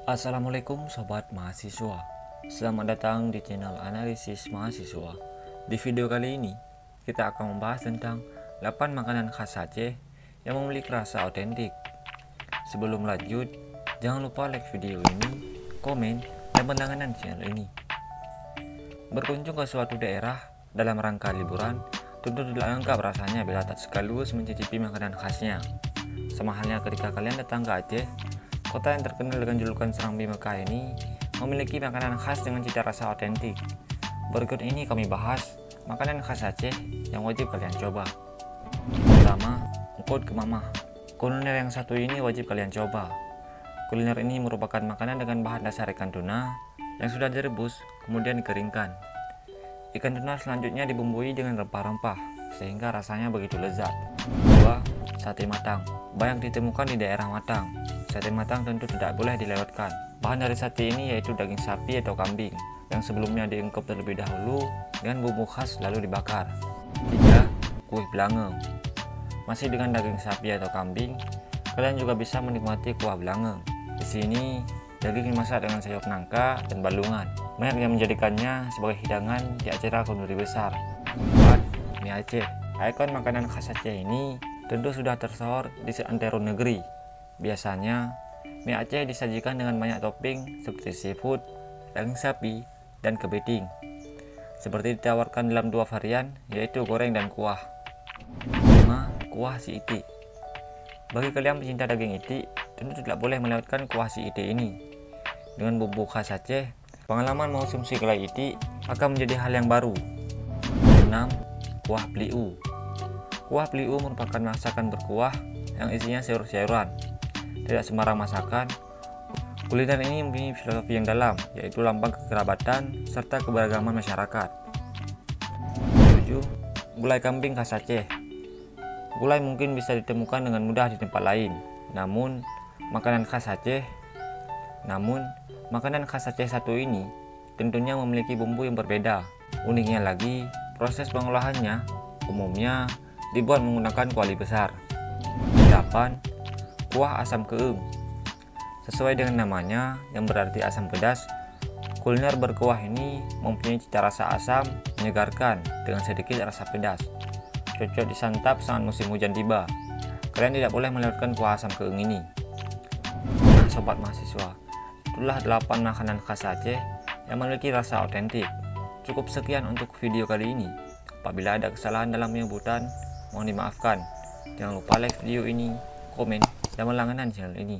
Assalamualaikum Sobat Mahasiswa. Selamat datang di channel Analisis Mahasiswa. Di video kali ini, kita akan membahas tentang 8 makanan khas Aceh yang memiliki rasa otentik. Sebelum lanjut, jangan lupa like video ini, komen, dan berlangganan channel ini. Berkunjung ke suatu daerah dalam rangka liburan tentu tidak lengkap rasanya bila tak sekaligus mencicipi makanan khasnya. Sama halnya ketika kalian datang ke Aceh, kota yang terkenal dengan julukan Serambi Mekah ini memiliki makanan khas dengan cita rasa otentik. Berikut ini kami bahas makanan khas Aceh yang wajib kalian coba. Pertama, engkut ke mamah. Kuliner yang satu ini wajib kalian coba. Kuliner ini merupakan makanan dengan bahan dasar ikan tuna yang sudah direbus kemudian dikeringkan. Ikan tuna selanjutnya dibumbui dengan rempah-rempah sehingga rasanya begitu lezat. 2. Sate matang. Banyak ditemukan di daerah Matang. Sate matang tentu tidak boleh dilewatkan. Bahan dari sate ini yaitu daging sapi atau kambing yang sebelumnya diungkep terlebih dahulu dengan bumbu khas lalu dibakar. 3. Kuih belangeng. Masih dengan daging sapi atau kambing, kalian juga bisa menikmati kuah belangeng. Di sini daging dimasak dengan sayur nangka dan balungan. Banyak yang menjadikannya sebagai hidangan di acara kenduri besar. 4. Mie Aceh. Ikon makanan khas Aceh ini tentu sudah tersohor di seantero negeri. Biasanya, mie Aceh disajikan dengan banyak topping seperti seafood, daging sapi, dan kepiting. Seperti ditawarkan dalam dua varian, yaitu goreng dan kuah. 5. Kuah si itik. Bagi kalian pecinta daging itik, tentu tidak boleh melewatkan kuah si itik ini. Dengan bumbu khas Aceh, pengalaman mengonsumsi gulai itik akan menjadi hal yang baru. 6. Kuah beliu. Kuah beliu merupakan masakan berkuah yang isinya sayur-sayuran. Tidak sembarang masakan. Kuliner ini mempunyai filosofi yang dalam, yaitu lambang kekerabatan serta keberagaman masyarakat. 7. Gulai kambing khas Aceh. Gulai mungkin bisa ditemukan dengan mudah di tempat lain, namun makanan khas Aceh satu ini tentunya memiliki bumbu yang berbeda. Uniknya lagi, proses pengolahannya umumnya dibuat menggunakan kuali besar. 8. Kuah asam keeng. Sesuai dengan namanya yang berarti asam pedas, kuliner berkuah ini mempunyai cita rasa asam menyegarkan dengan sedikit rasa pedas. Cocok disantap saat musim hujan tiba. Kalian tidak boleh melewatkan kuah asam keeng ini. Nah sobat mahasiswa, itulah 8 makanan khas Aceh yang memiliki rasa otentik. Cukup sekian untuk video kali ini. Apabila ada kesalahan dalam penyebutan, mohon dimaafkan. Jangan lupa like video ini, komen, dan berlangganan channel ini.